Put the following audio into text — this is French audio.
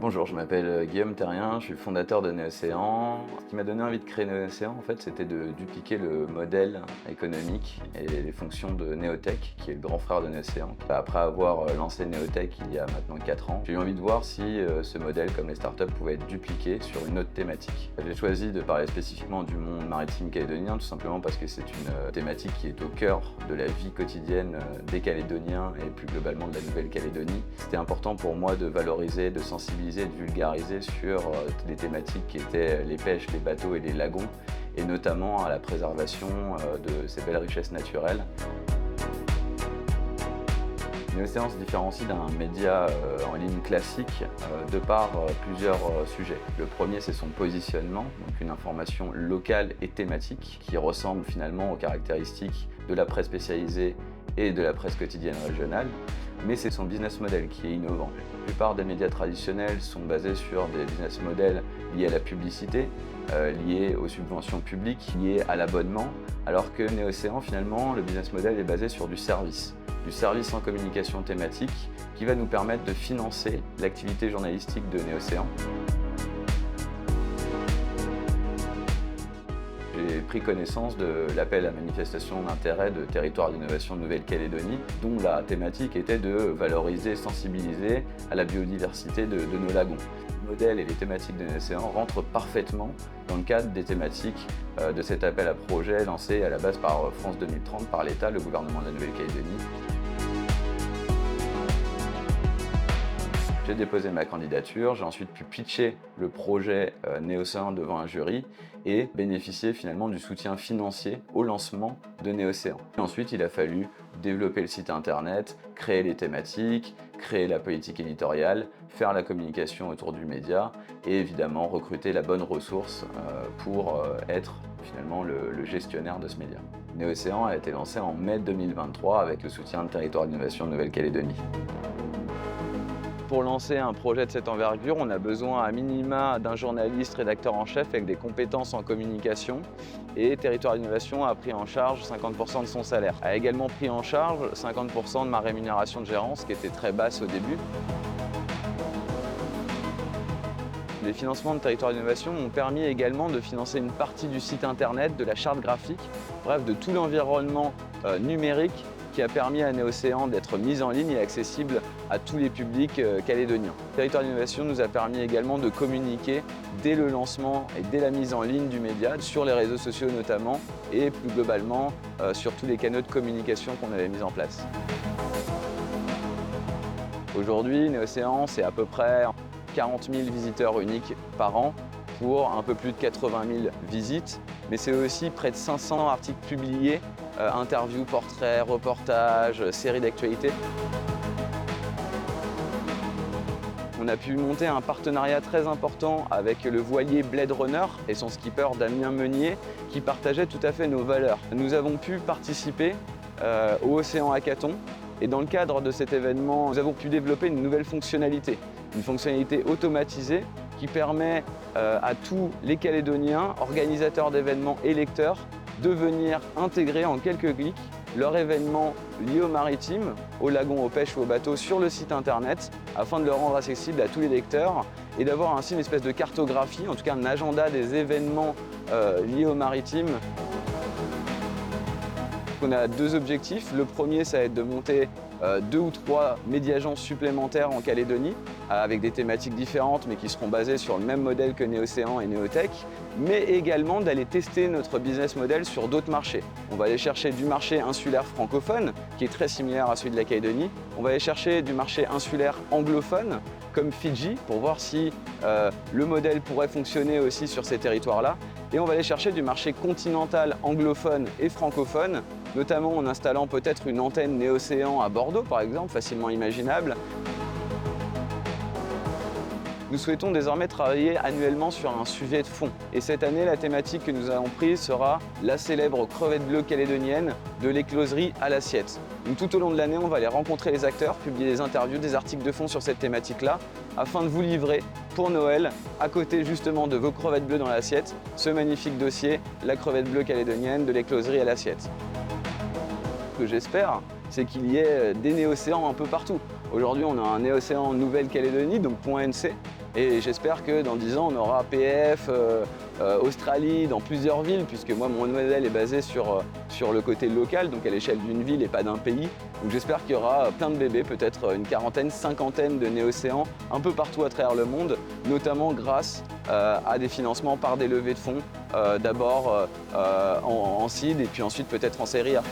Bonjour, je m'appelle Guillaume Terrien, je suis le fondateur de Néocéan. Ce qui m'a donné envie de créer Néocéan, en fait, c'était de dupliquer le modèle économique et les fonctions de Néotech, qui est le grand frère de Néocéan. Après avoir lancé Néotech il y a maintenant 4 ans, j'ai eu envie de voir si ce modèle, comme les startups, pouvait être dupliqué sur une autre thématique. J'ai choisi de parler spécifiquement du monde maritime calédonien, tout simplement parce que c'est une thématique qui est au cœur de la vie quotidienne des Calédoniens et plus globalement de la Nouvelle-Calédonie. C'était important pour moi de valoriser, de sensibiliser, de vulgariser sur des thématiques qui étaient les pêches, les bateaux et les lagons, et notamment à la préservation de ces belles richesses naturelles. Néocéan se différencie d'un média en ligne classique de par plusieurs sujets. Le premier, c'est son positionnement, donc une information locale et thématique qui ressemble finalement aux caractéristiques de la presse spécialisée et de la presse quotidienne régionale, mais c'est son business model qui est innovant. La plupart des médias traditionnels sont basés sur des business models liés à la publicité, liés aux subventions publiques, liés à l'abonnement, alors que Néocéan, finalement, le business model est basé sur du service en communication thématique qui va nous permettre de financer l'activité journalistique de Néocéan. J'ai pris connaissance de l'appel à manifestation d'intérêt de Territoire d'innovation de Nouvelle-Calédonie, dont la thématique était de valoriser, sensibiliser à la biodiversité de nos lagons. Le modèle et les thématiques de Néocéan rentrent parfaitement dans le cadre des thématiques de cet appel à projet lancé à la base par France 2030, par l'État, le gouvernement de la Nouvelle-Calédonie. J'ai déposé ma candidature, j'ai ensuite pu pitcher le projet Néocéan devant un jury et bénéficier finalement du soutien financier au lancement de Néocéan. Et ensuite, il a fallu développer le site internet, créer les thématiques, créer la politique éditoriale, faire la communication autour du média et évidemment recruter la bonne ressource pour être finalement le gestionnaire de ce média. Néocéan a été lancé en mai 2023 avec le soutien de Territoire d'innovation de Nouvelle-Calédonie. Pour lancer un projet de cette envergure, on a besoin à minima d'un journaliste rédacteur en chef avec des compétences en communication, et Territoire d'Innovation a pris en charge 50% de son salaire. A également pris en charge 50% de ma rémunération de gérance qui était très basse au début. Les financements de Territoire d'Innovation m'ont permis également de financer une partie du site internet, de la charte graphique, bref de tout l'environnement numérique qui a permis à Néocéan d'être mis en ligne et accessible à tous les publics calédoniens. Territoire d'Innovation nous a permis également de communiquer dès le lancement et dès la mise en ligne du média, sur les réseaux sociaux notamment, et plus globalement sur tous les canaux de communication qu'on avait mis en place. Aujourd'hui, Néocéan, c'est à peu près 40 000 visiteurs uniques par an pour un peu plus de 80 000 visites, mais c'est aussi près de 500 articles publiés, interviews, portraits, reportages, séries d'actualités. On a pu monter un partenariat très important avec le voilier Blade Runner et son skipper Damien Meunier qui partageait tout à fait nos valeurs. Nous avons pu participer au Océan Hackathon et dans le cadre de cet événement, nous avons pu développer une nouvelle fonctionnalité, une fonctionnalité automatisée qui permet à tous les Calédoniens, organisateurs d'événements et lecteurs, de venir intégrer en quelques clics leur événement lié au maritime, au lagon, aux pêches ou aux bateaux sur le site internet afin de le rendre accessible à tous les lecteurs et d'avoir ainsi une espèce de cartographie, en tout cas un agenda des événements liés au maritime. On a deux objectifs. Le premier, ça va être de monter 2 ou 3 médiagences supplémentaires en Calédonie avec des thématiques différentes mais qui seront basées sur le même modèle que Néocéan et Néotech, mais également d'aller tester notre business model sur d'autres marchés. On va aller chercher du marché insulaire francophone qui est très similaire à celui de la Calédonie. On va aller chercher du marché insulaire anglophone comme Fidji pour voir si le modèle pourrait fonctionner aussi sur ces territoires-là. Et on va aller chercher du marché continental anglophone et francophone, notamment en installant peut-être une antenne Néocéan à Bordeaux, par exemple, facilement imaginable. Nous souhaitons désormais travailler annuellement sur un sujet de fond. Et cette année, la thématique que nous avons prise sera la célèbre crevette bleue calédonienne de l'écloserie à l'assiette. Donc, tout au long de l'année, on va aller rencontrer les acteurs, publier des interviews, des articles de fond sur cette thématique-là, afin de vous livrer pour Noël, à côté justement de vos crevettes bleues dans l'assiette, ce magnifique dossier, la crevette bleue calédonienne de l'écloserie à l'assiette. Ce que j'espère, c'est qu'il y ait des Néocéans un peu partout. Aujourd'hui, on a un Néocéan Nouvelle-Calédonie, donc .nc, Et j'espère que dans 10 ans, on aura PF, Australie, dans plusieurs villes, puisque moi, mon modèle est basé sur le côté local, donc à l'échelle d'une ville et pas d'un pays. Donc j'espère qu'il y aura plein de bébés, peut-être une quarantaine, cinquantaine de Néocéans, un peu partout à travers le monde, notamment grâce à des financements par des levées de fonds, d'abord en seed et puis ensuite peut-être en série A.